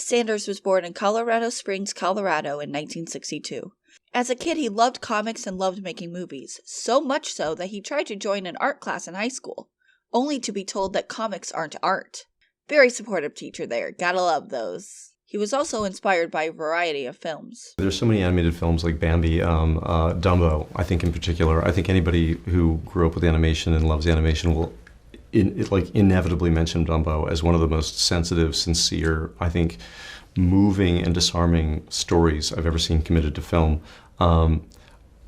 Sanders was born in Colorado Springs, Colorado in 1962. As a kid, he loved comics and loved making movies, so much so that he tried to join an art class in high school, only to be told that comics aren't art. Very supportive teacher there, gotta love those. He was also inspired by a variety of films. There's so many animated films like Bambi, Dumbo, I think in particular. I think anybody who grew up with animation and loves animation will inevitably mention Dumbo as one of the most sensitive, sincere, I think, moving and disarming stories I've ever seen committed to film.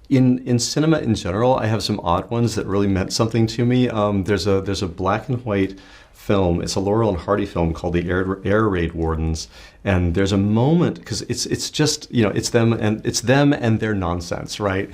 In cinema in general, I have some odd ones that really meant something to me. There's a black and white film. It's a Laurel and Hardy film called The Air Raid Wardens, and there's a moment because it's just it's them and their nonsense, right?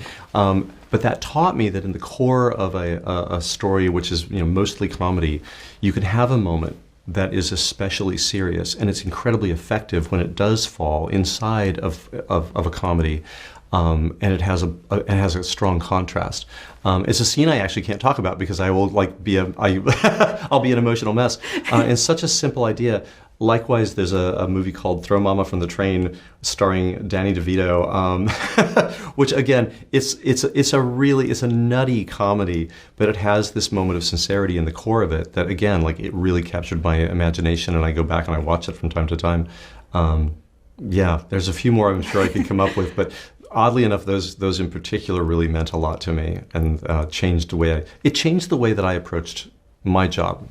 But that taught me that in the core of a story which is mostly comedy, you can have a moment that is especially serious, and it's incredibly effective when it does fall inside of a comedy. And it has a strong contrast. It's a scene I actually can't talk about because I will I'll be an emotional mess. It's such a simple idea. Likewise, there's a movie called Throw Mama from the Train, starring Danny DeVito, which again, it's a nutty comedy, but it has this moment of sincerity in the core of it that again, it really captured my imagination, and I go back and I watch it from time to time. There's a few more I'm sure I could come up with, but oddly enough, those in particular really meant a lot to me and changed the way that I approached my job.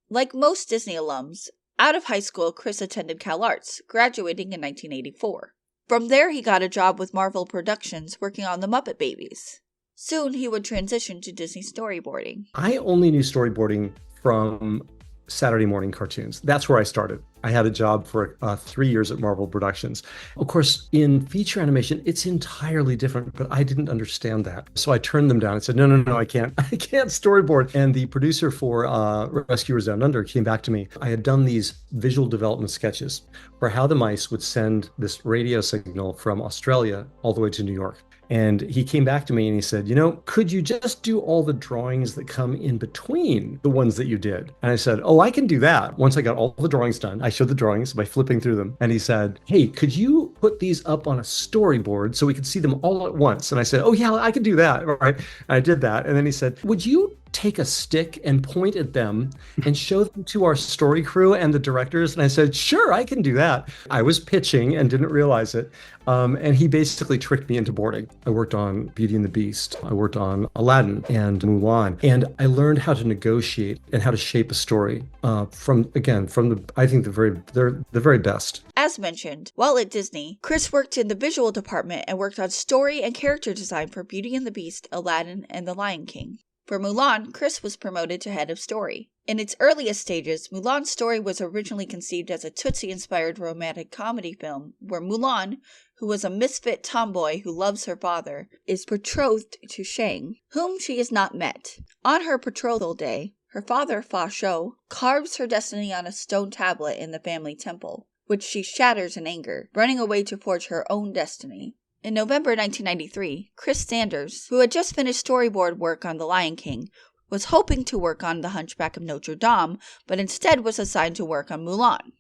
Like most Disney alums, out of high school, Chris attended Cal Arts, graduating in 1984. From there, he got a job with Marvel Productions working on the Muppet Babies. Soon, he would transition to Disney storyboarding. I only knew storyboarding from Saturday morning cartoons. That's where I started. I had a job for 3 years at Marvel Productions. Of course, in feature animation, it's entirely different, but I didn't understand that. So I turned them down and said, no, I can't storyboard. And the producer for Rescuers Down Under came back to me. I had done these visual development sketches for how the mice would send this radio signal from Australia all the way to New York. And he came back to me and he said, could you just do all the drawings that come in between the ones that you did? And I said, oh, I can do that. Once I got all the drawings done, I showed the drawings by flipping through them. And he said, hey, could you put these up on a storyboard so we could see them all at once? And I said, oh, yeah, I can do that. All right. And I did that. And then he said, would you take a stick and point at them and show them to our story crew and the directors? And I said, sure, I can do that. I was pitching and didn't realize it. And he basically tricked me into boarding. I worked on Beauty and the Beast. I worked on Aladdin and Mulan. And I learned how to negotiate and how to shape a story from the very best. As mentioned, while at Disney, Chris worked in the visual department and worked on story and character design for Beauty and the Beast, Aladdin, and The Lion King. For Mulan, Chris was promoted to head of story. In its earliest stages, Mulan's story was originally conceived as a Tootsie-inspired romantic comedy film, where Mulan, who was a misfit tomboy who loves her father, is betrothed to Shang, whom she has not met. On her betrothal day, her father, Fa Shou, carves her destiny on a stone tablet in the family temple, which she shatters in anger, running away to forge her own destiny. In November 1993, Chris Sanders, who had just finished storyboard work on The Lion King, was hoping to work on The Hunchback of Notre Dame, but instead was assigned to work on Mulan.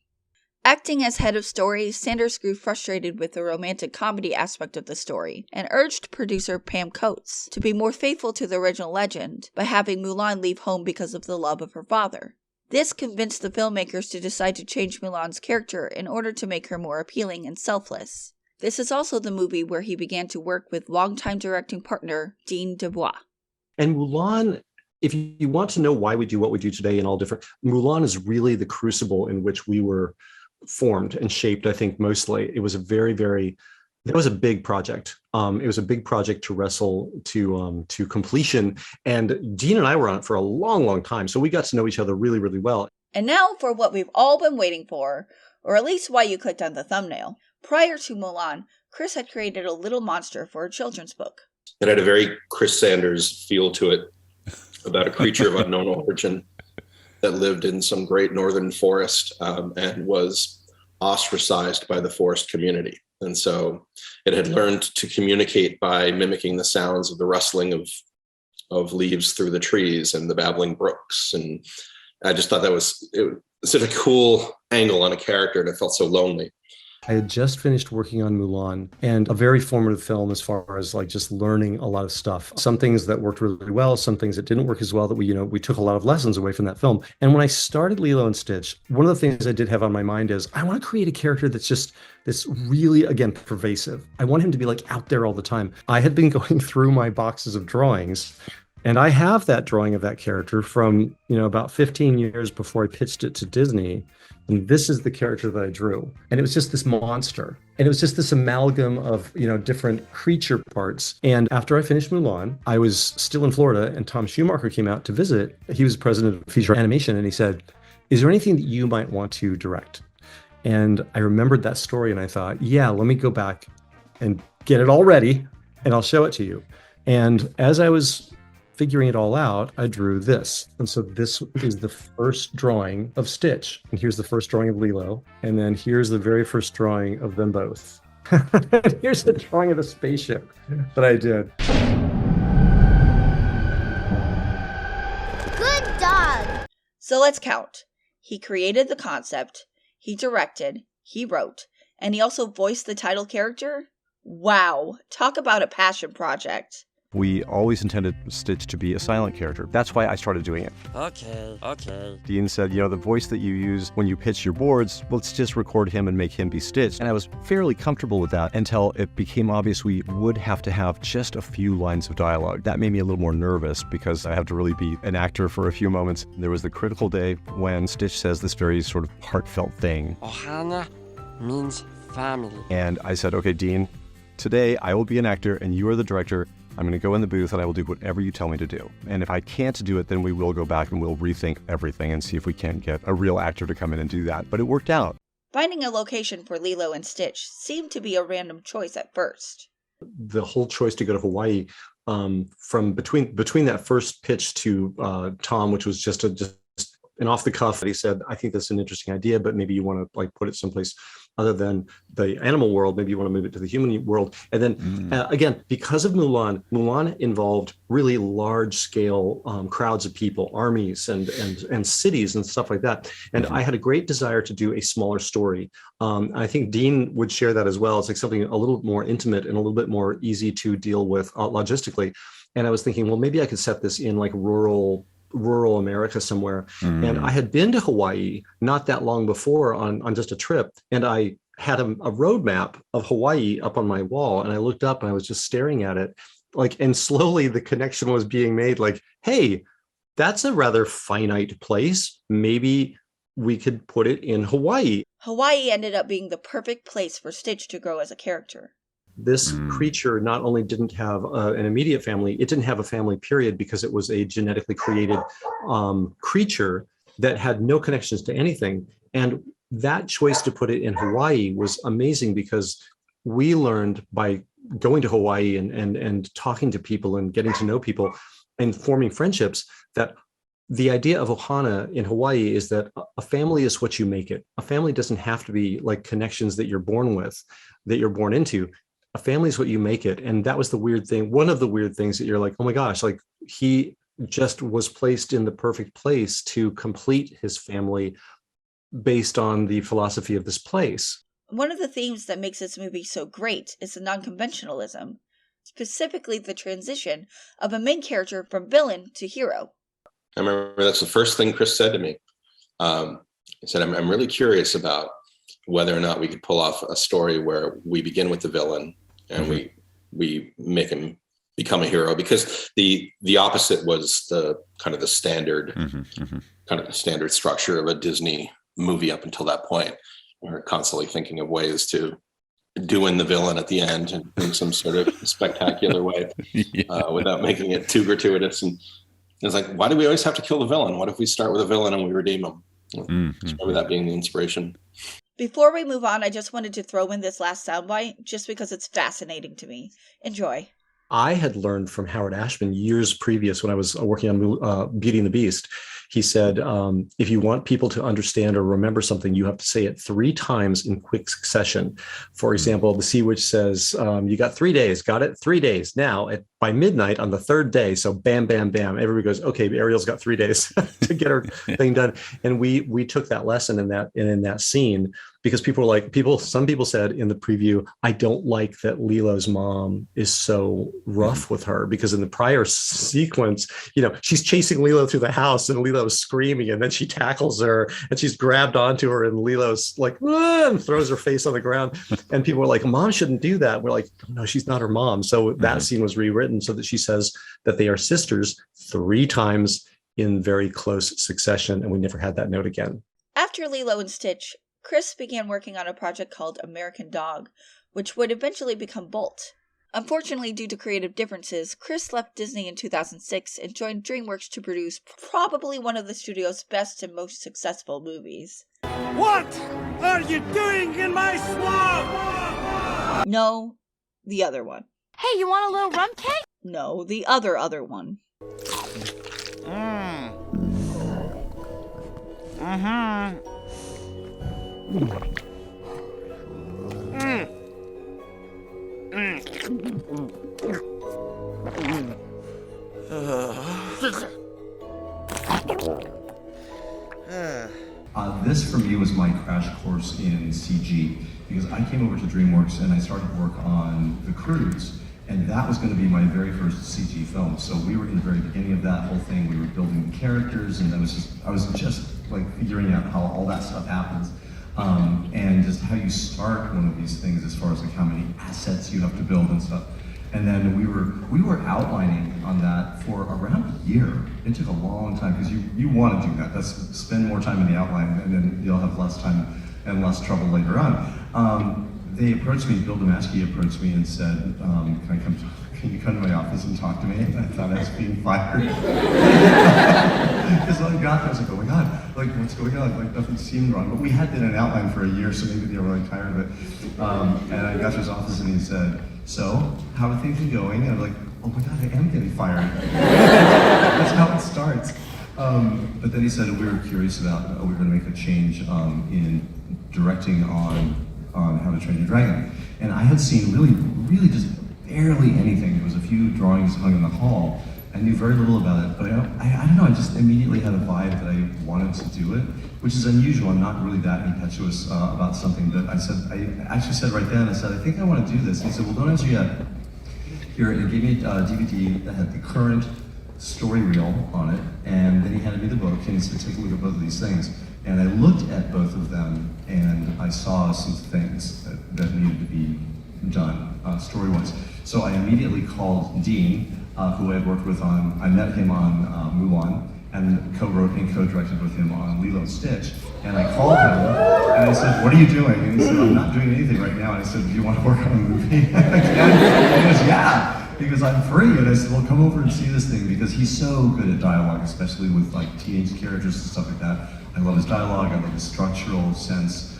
Acting as head of story, Sanders grew frustrated with the romantic comedy aspect of the story, and urged producer Pam Coates to be more faithful to the original legend by having Mulan leave home because of the love of her father. This convinced the filmmakers to decide to change Mulan's character in order to make her more appealing and selfless. This is also the movie where he began to work with longtime directing partner Dean DeBlois. And Mulan, if you want to know why we do what we do today and all different, Mulan is really the crucible in which we were formed and shaped, I think, mostly. It was a that was a big project. It was a big project to wrestle to completion. And Dean and I were on it for a long, long time. So we got to know each other really, really well. And now for what we've all been waiting for, or at least why you clicked on the thumbnail. Prior to Mulan, Chris had created a little monster for a children's book. It had a very Chris Sanders feel to it, about a creature of unknown origin that lived in some great northern forest and was ostracized by the forest community. And so it had learned to communicate by mimicking the sounds of the rustling of leaves through the trees and the babbling brooks. And I just thought that was such a cool angle on a character, and it felt so lonely. I had just finished working on Mulan, and a very formative film as far as like just learning a lot of stuff. Some things that worked really well, some things that didn't work as well, that we took a lot of lessons away from that film. And when I started Lilo and Stitch, one of the things I did have on my mind is I want to create a character that's really, again, pervasive. I want him to be like out there all the time. I had been going through my boxes of drawings, and I have that drawing of that character from, about 15 years before I pitched it to Disney. And this is the character that I drew. And it was just this monster. And it was just this amalgam of, different creature parts. And after I finished Mulan, I was still in Florida, and Tom Schumacher came out to visit. He was president of feature animation, and he said, "Is there anything that you might want to direct?" And I remembered that story, and I thought, yeah, let me go back and get it all ready, and I'll show it to you. And as I was figuring it all out, I drew this. And so this is the first drawing of Stitch. And here's the first drawing of Lilo. And then here's the very first drawing of them both. Here's the drawing of the spaceship that I did. Good dog. So let's count. He created the concept, he directed, he wrote, and he also voiced the title character? Wow, talk about a passion project. We always intended Stitch to be a silent character. That's why I started doing it. Okay. Dean said, the voice that you use when you pitch your boards, let's just record him and make him be Stitch. And I was fairly comfortable with that until it became obvious we would have to have just a few lines of dialogue. That made me a little more nervous because I have to really be an actor for a few moments. There was the critical day when Stitch says this very sort of heartfelt thing. Ohana means family. And I said, okay, Dean, today I will be an actor and you are the director. I'm going to go in the booth and I will do whatever you tell me to do. And if I can't do it, then we will go back and we'll rethink everything and see if we can't get a real actor to come in and do that. But it worked out. Finding a location for Lilo and Stitch seemed to be a random choice at first. The whole choice to go to Hawaii, from between that first pitch to Tom, which was just an off the cuff, he said, I think that's an interesting idea, but maybe you want to put it someplace other than the animal world. Maybe you want to move it to the human world. And then again, because of Mulan involved really large scale crowds of people, armies and cities and stuff like that. And I had a great desire to do a smaller story. I think Dean would share that as well. It's like something a little more intimate and a little bit more easy to deal with logistically. And I was thinking, well, maybe I could set this in like rural America somewhere. And I had been to Hawaii not that long before on just a trip. And I had a road map of Hawaii up on my wall. And I looked up and I was just staring at it. And slowly the connection was being made like, hey, that's a rather finite place. Maybe we could put it in Hawaii. Hawaii ended up being the perfect place for Stitch to grow as a character. This creature not only didn't have an immediate family, it didn't have a family period because it was a genetically created creature that had no connections to anything. And that choice to put it in Hawaii was amazing because we learned by going to Hawaii and talking to people and getting to know people and forming friendships that the idea of ohana in Hawaii is that a family is what you make it. A family doesn't have to be like connections that you're born with, that you're born into. A family is what you make it. And that was the weird thing. One of the weird things that you're like, oh my gosh, like he just was placed in the perfect place to complete his family based on the philosophy of this place. One of the themes that makes this movie so great is the non-conventionalism, specifically the transition of a main character from villain to hero. I remember that's the first thing Chris said to me. He said, I'm really curious about whether or not we could pull off a story where we begin with the villain and we make him become a hero, because the opposite was the kind of the standard kind of the standard structure of a Disney movie up until that point. We're constantly thinking of ways to doing the villain at the end and in some sort of spectacular way without making it too gratuitous. And it's like, why do we always have to kill the villain? What if we start with a villain and we redeem him? Remember that being the inspiration. Before we move on, I just wanted to throw in this last soundbite just because it's fascinating to me. Enjoy. I had learned from Howard Ashman years previous when I was working on Beauty and the Beast. He said, if you want people to understand or remember something, you have to say it 3 times in quick succession. For example, the Sea Witch says, you got 3 days, got it? 3 days. Now, by midnight on the 3rd day, so bam, bam, bam, everybody goes, okay, Ariel's got 3 days to get her thing done. And we took that lesson in that scene, because some people said in the preview, I don't like that Lilo's mom is so rough with her, because in the prior sequence, she's chasing Lilo through the house and Lilo's screaming, and then she tackles her and she's grabbed onto her and Lilo's like, and throws her face on the ground. And people were like, mom shouldn't do that. We're like, no, she's not her mom. So that scene was rewritten so that she says that they are sisters 3 times in very close succession. And we never had that note again. After Lilo and Stitch, Chris began working on a project called American Dog, which would eventually become Bolt. Unfortunately, due to creative differences, Chris left Disney in 2006 and joined Dreamworks to produce probably one of the studio's best and most successful movies. What are you doing in my swamp? No, the other one. Hey, you want a little rum cake? No, the other one. This for me was my crash course in CG, because I came over to DreamWorks and I started work on the Croods, and that was going to be my very first CG film. So we were in the very beginning of that whole thing. We were building the characters, and I was just like figuring out how all that stuff happens, and just how you start one of these things as far as like how many assets you have to build and stuff. And then we were outlining on that for around a year. It took a long time, because you want to do that. That's spend more time in the outline, and then you'll have less time and less trouble later on. They approached me, Bill Damaschke approached me and said, can you come to my office and talk to me? And I thought I was being fired. Because when I got there, I was like, oh my God, like what's going on? Like nothing seemed wrong. But we had been in an outline for a year, so maybe they were really tired of it. And I got to his office and he said, so, how are things going? And I'm like, oh my God, I am getting fired. That's how it starts. But then he said we were curious about, we were going to make a change in directing on How to Train Your Dragon. And I had seen really just barely anything. There was a few drawings hung in the hall. I knew very little about it, but I don't know, I just immediately had a vibe that I wanted to do it, which is unusual. I'm not really that impetuous about something, but I actually said right then, I said, I think I want to do this. And he said, well, don't answer yet. Here, and he gave me a DVD that had the current story reel on it, and then he handed me the book, and he said, take a look at both of these things. And I looked at both of them, and I saw some things that needed to be done story-wise. So I immediately called Dean, who I had worked with on, I met him on Mulan, and co-wrote and co-directed with him on Lilo and Stitch. And I called him, and I said, what are you doing? And he said, I'm not doing anything right now. And I said, do you want to work on a movie again? And he goes, yeah, because I'm free. And I said, well, come over and see this thing, because he's so good at dialogue, especially with like teenage characters and stuff like that. I love his dialogue, I love his structural sense,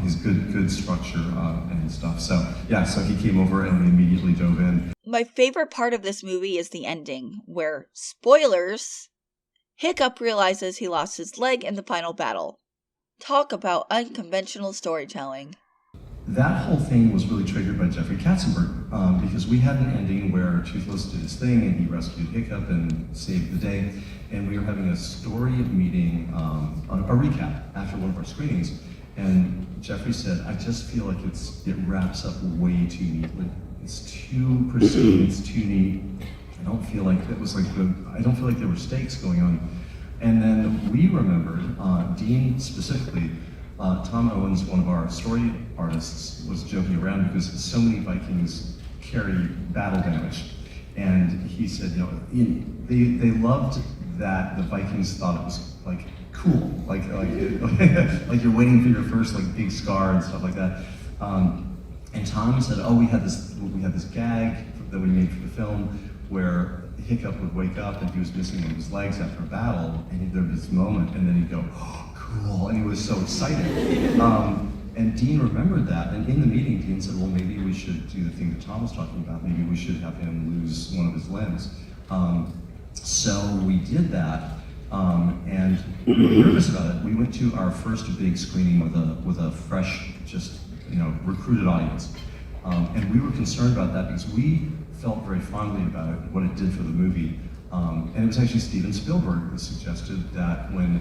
his good structure and stuff. So yeah, so he came over and we immediately dove in. My favorite part of this movie is the ending, where, spoilers, Hiccup realizes he lost his leg in the final battle. Talk about unconventional storytelling. That whole thing was really triggered by Jeffrey Katzenberg, because we had an ending where Toothless did his thing and he rescued Hiccup and saved the day, and we were having a story meeting, a recap after one of our screenings, and Jeffrey said, I just feel like it wraps up way too neatly. It's too pristine, it's too neat. I don't feel like it was like I don't feel like there were stakes going on. And then we remembered, Dean specifically, Tom Owens, one of our story artists, was joking around because so many Vikings carry battle damage. And he said, they loved that the Vikings thought it was like cool, like you're waiting for your first like big scar and stuff like that. And Tom said, oh, we had this gag that we made for the film where Hiccup would wake up and he was missing one of his legs after a battle, and there'd be this moment, and then he'd go, oh, cool, and he was so excited. And Dean remembered that, and in the meeting, Dean said, well, maybe we should do the thing that Tom was talking about. Maybe we should have him lose one of his limbs. So we did that, And we were nervous about it. We went to our first big screening with a fresh, just recruited audience, and we were concerned about that because we felt very fondly about it, what it did for the movie. And it was actually Steven Spielberg who suggested that when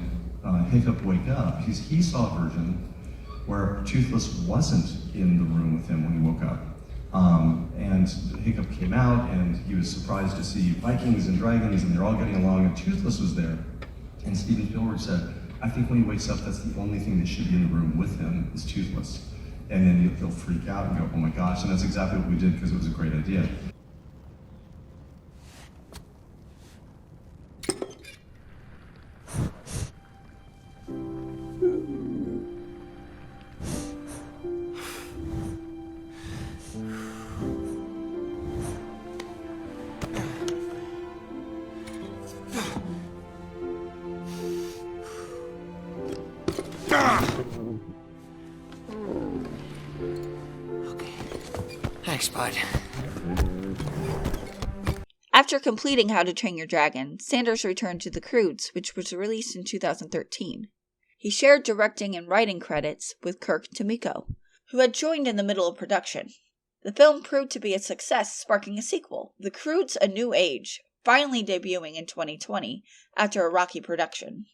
Hiccup wake up, he saw a version where Toothless wasn't in the room with him when he woke up. And Hiccup came out and he was surprised to see Vikings and dragons and they're all getting along and Toothless was there. And Steven Spielberg said, I think when he wakes up, that's the only thing that should be in the room with him is Toothless. And then he'll freak out and go, oh my gosh, and that's exactly what we did because it was a great idea. Thanks, bud. After completing How to Train Your Dragon, Sanders returned to The Croods, which was released in 2013. He shared directing and writing credits with Kirk Tomiko, who had joined in the middle of production. The film proved to be a success, sparking a sequel, The Croods: A New Age, finally debuting in 2020 after a rocky production.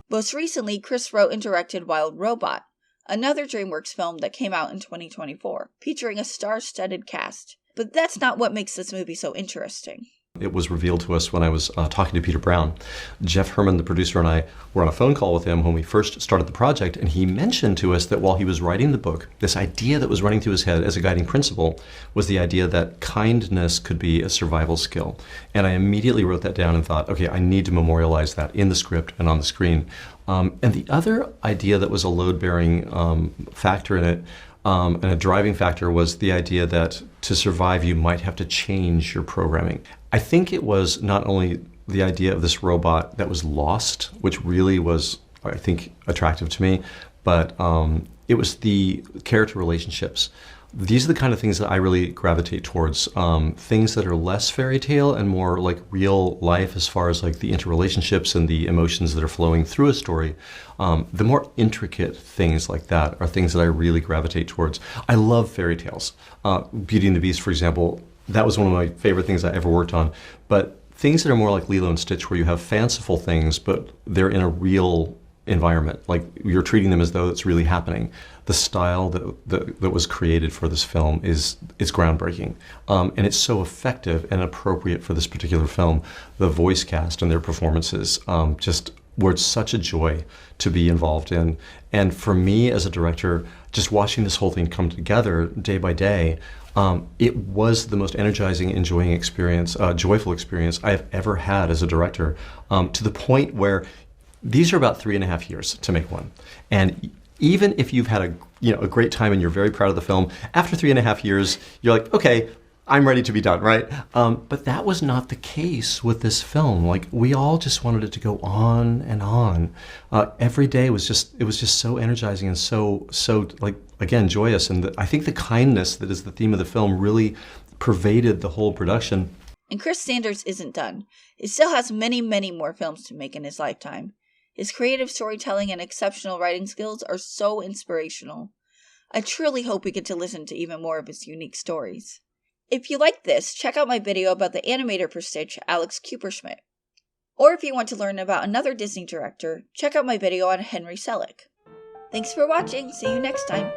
Most recently, Chris wrote and directed Wild Robot, another Dreamworks film that came out in 2024, featuring a star-studded cast. But that's not what makes this movie so interesting. It was revealed to us when I was talking to Peter Brown. Jeff Herman, the producer, and I were on a phone call with him when we first started the project, and he mentioned to us that while he was writing the book, this idea that was running through his head as a guiding principle was the idea that kindness could be a survival skill. And I immediately wrote that down and thought, okay, I need to memorialize that in the script and on the screen. And the other idea that was a load-bearing factor in it, and a driving factor, was the idea that to survive you might have to change your programming. I think it was not only the idea of this robot that was lost, which really was, I think, attractive to me, but it was the character relationships. These are the kind of things that I really gravitate towards, things that are less fairy tale and more like real life as far as like the interrelationships and the emotions that are flowing through a story. The more intricate things like that are things that I really gravitate towards. I love fairy tales. Beauty and the Beast, for example, that was one of my favorite things I ever worked on. But things that are more like Lilo and Stitch, where you have fanciful things, but they're in a real environment, like you're treating them as though it's really happening. The style that was created for this film is groundbreaking, and it's so effective and appropriate for this particular film. The voice cast and their performances just were such a joy to be involved in. And for me as a director, just watching this whole thing come together day by day, it was the most energizing, enjoying experience, joyful experience I have ever had as a director, to the point where these are about 3.5 years to make one. And even if you've had a great time and you're very proud of the film, after 3.5 years, you're like, okay, I'm ready to be done, right? But that was not the case with this film. Like, we all just wanted it to go on and on. Every day was just so energizing and so like, again, joyous. And I think the kindness that is the theme of the film really pervaded the whole production. And Chris Sanders isn't done. He still has many, many more films to make in his lifetime. His creative storytelling and exceptional writing skills are so inspirational. I truly hope we get to listen to even more of his unique stories. If you like this, check out my video about the animator for Stitch, Alex Kuperschmidt. Or if you want to learn about another Disney director, check out my video on Henry Selick. Thanks for watching. See you next time.